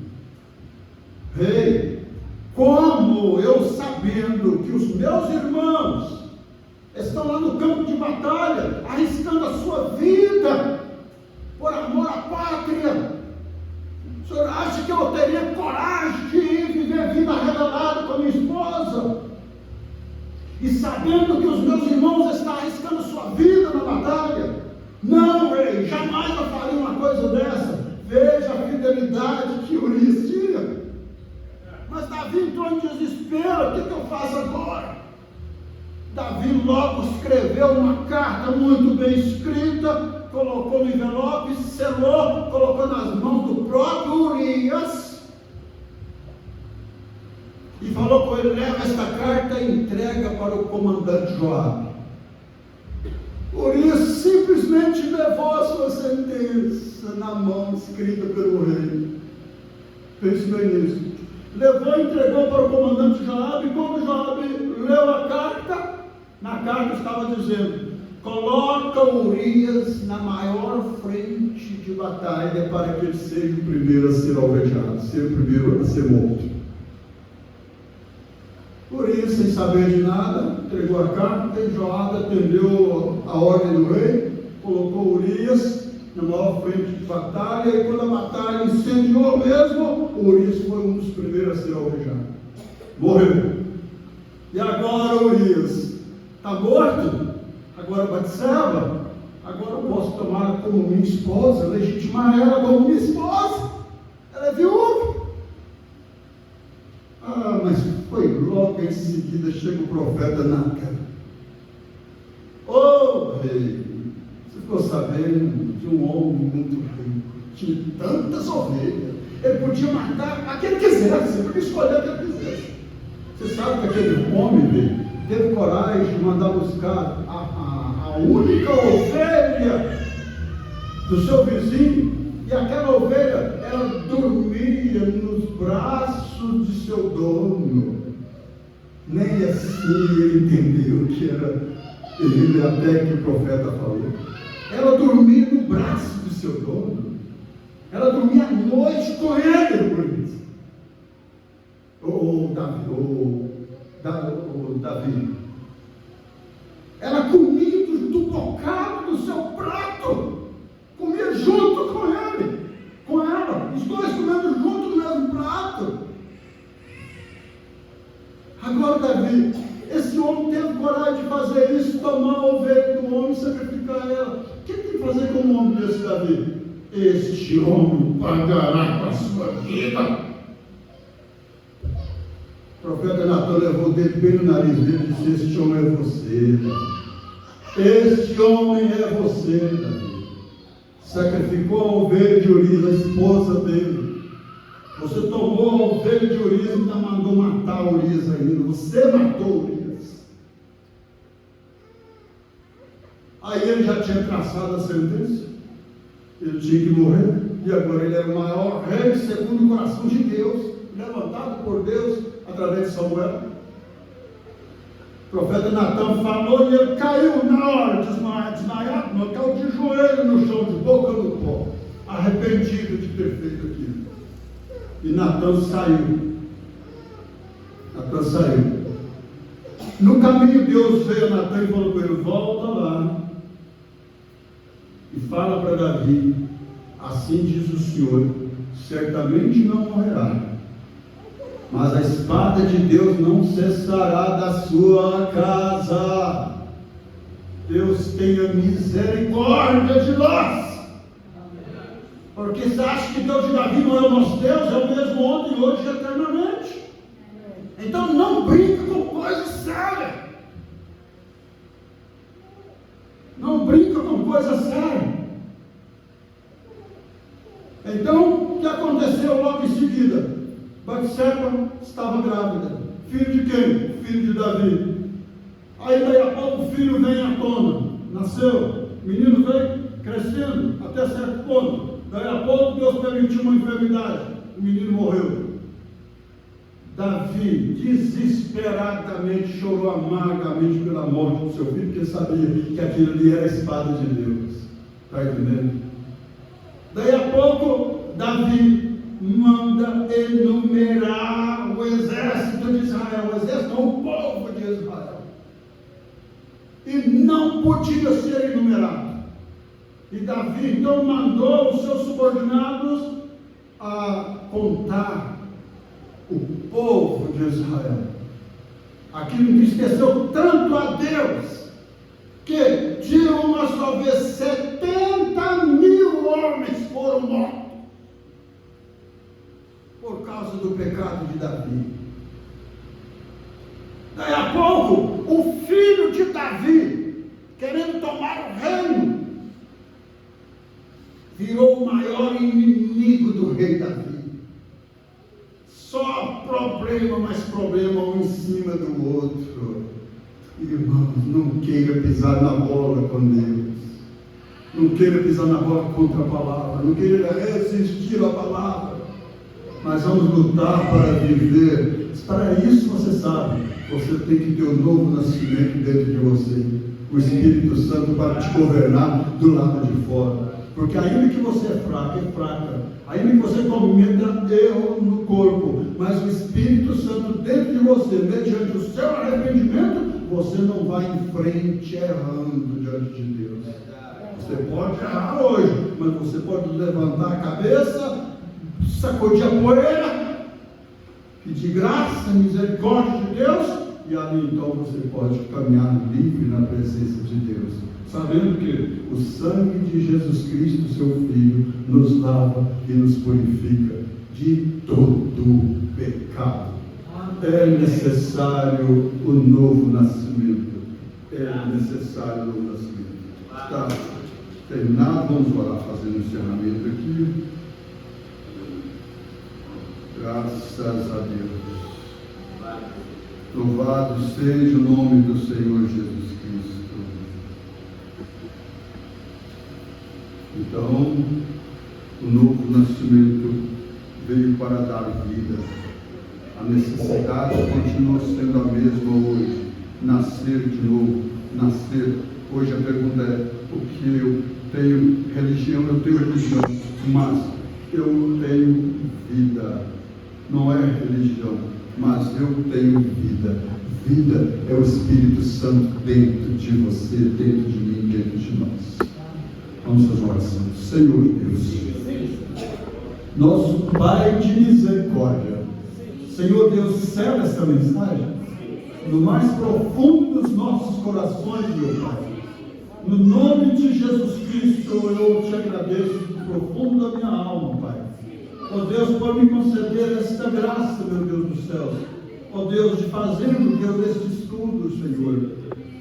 Rei, como eu, sabendo que os meus irmãos estão lá no campo de batalha, arriscando a sua vida por amor à pátria, o senhor acha que eu teria coragem de ir viver vida revelada com a minha esposa? E sabendo que os meus irmãos estão arriscando a sua vida na batalha? Não, rei, jamais eu faria uma coisa dessa. Veja a fidelidade que Urias tinha. Mas Davi entrou em desespero: o que eu faço agora? Davi logo escreveu uma carta muito bem escrita, colocou no envelope, selou, colocou nas mãos do próprio Urias e falou com ele: leva esta carta e entrega para o comandante Joabe. Urias simplesmente levou a sua sentença na mão, escrita pelo rei, Pense bem nisso. Levou e entregou para o comandante Joabe, e quando Joabe leu a carta, na carta estava dizendo: coloca Urias na maior frente de batalha para que ele seja o primeiro a ser alvejado, ser o primeiro a ser morto. Urias, sem saber de nada, entregou a carta, e Joabe atendeu a ordem do rei, colocou Urias na maior frente de batalha, e quando a batalha incendiou mesmo, Urias foi um dos primeiros a ser alvejado. Morreu. E agora Urias está morto. Agora Batseba, agora eu posso tomar como minha esposa, legitimar ela como minha esposa. Ela é viúva. Ah, mas foi logo em seguida chega o profeta Natan. Ô rei, você ficou sabendo de um homem muito rico, tinha tantas ovelhas, ele podia matar a quem quisesse, ele podia escolher a quem quisesse. Você sabe que aquele homem teve coragem de mandar buscar a única ovelha do seu vizinho, e aquela ovelha, ela dormia nos braços de seu dono. Nem assim ele entendeu que era ele, até que o profeta falou. Ela dormia no braço de seu dono. Ela dormia à noite com ele, por isso. Davi. Ela comia do bocado do seu prato. Comia junto com ele, com ela. Os dois comendo junto do mesmo prato. Agora, Davi, esse homem teve coragem de fazer isso, tomar a ovelha do homem e sacrificar ela. O que tem que fazer com um homem desse, Davi? Este homem pagará com a sua vida. O profeta Natan levou o dedo bem no nariz dele e disse: este homem é você, Davi. Este homem é você, Davi. Sacrificou a ovelha de Urias, a esposa dele. Você tomou a ovelha de Urias e ainda mandou matar Urias ainda. Você matou Urias. Aí ele já tinha traçado a sentença. Ele tinha que morrer. E agora ele era o maior rei segundo o coração de Deus, levantado por Deus através de Samuel. O profeta Natan falou e ele caiu na hora, desmaiado, não, caiu de joelho no chão, de boca no pó, arrependido de ter feito aquilo. E Natan saiu. No caminho, Deus veio a Natan e falou com ele: volta lá e fala para Davi: assim diz o Senhor, certamente não morrerá, mas a espada de Deus não cessará da sua casa. Deus tenha misericórdia de nós. Porque você acha que Deus de Davi não é o nosso Deus? É o mesmo ontem, hoje e eternamente. Então não brinca com coisa séria. Não brinca com coisa séria. Então, o que aconteceu logo em seguida? Batseba estava grávida. Filho de quem? Filho de Davi. Aí daí a pouco o filho vem à tona. Nasceu. O menino veio crescendo até certo ponto. Daí a pouco Deus permitiu uma enfermidade. O menino morreu. Davi desesperadamente chorou amargamente pela morte do seu filho, porque ele sabia que aquilo ali era a espada de Deus. Está entendendo? Daí a pouco Davi manda enumerar o exército de Israel, o exército não, o povo de Israel, e não podia ser enumerado. E Davi então mandou os seus subordinados a contar o povo de Israel. Aquilo entristeceu tanto a Deus que de uma só vez 70.000 homens foram mortos por causa do pecado de Davi. Daí a pouco, o filho de Davi, querendo tomar o reino, virou o maior inimigo do rei Davi. Só problema, mais problema um em cima do outro. Irmãos, não queira pisar na bola com Deus. Não queira pisar na bola contra a palavra. Não queira resistir à palavra. mas vamos lutar para viver. Para isso, você sabe, você tem que ter um novo nascimento dentro de você, o Espírito Santo para te governar do lado de fora. Porque ainda que você é fraca, ainda que você cometa erro no corpo, mas o Espírito Santo dentro de você, mediante o seu arrependimento, você não vai em frente errando diante de Deus. Você pode errar hoje, mas você pode levantar a cabeça, sacudir a poeira, pedir graça, misericórdia de Deus, e ali então você pode caminhar livre na presença de Deus, sabendo que o sangue de Jesus Cristo, seu Filho, nos lava e nos purifica de todo pecado. É necessário o novo nascimento. É necessário o novo nascimento. Está terminado, vamos orar fazendo o encerramento aqui. Graças a Deus. Louvado seja o nome do Senhor Jesus Cristo. Então, o novo nascimento veio para dar vida. A necessidade continua sendo a mesma hoje. Nascer de novo, nascer. Hoje a pergunta é, o que eu tenho religião, mas eu tenho vida. Não é religião, mas eu tenho vida. Vida é o Espírito Santo dentro de você, dentro de mim, dentro de nós. Vamos fazer uma oração. Senhor Deus, nosso Pai de misericórdia, Senhor Deus, serve esta mensagem no mais profundo dos nossos corações, meu Pai. No nome de Jesus Cristo, eu te agradeço do profundo da minha alma, Pai. Ó Deus, por me conceder esta graça, meu Deus do céu. Ó Deus, de fazer, meu Deus, este estudo, Senhor.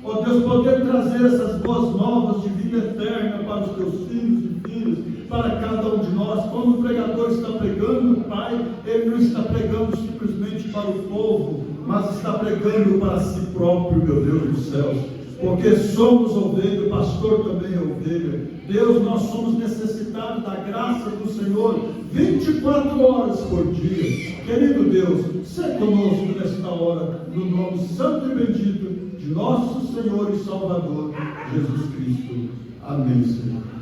Ó Deus, poder trazer essas boas novas de vida eterna para os teus filhos e filhas, para cada um de nós. Quando o pregador está pregando, Pai, ele não está pregando simplesmente para o povo, mas está pregando para si próprio, meu Deus dos céus. Porque somos ovelha, o pastor também é ovelha. Deus, nós somos necessitados da graça do Senhor 24 horas por dia. Querido Deus, seja conosco nesta hora, no nome santo e bendito de nosso Senhor e Salvador, Jesus Cristo. Amém, Senhor.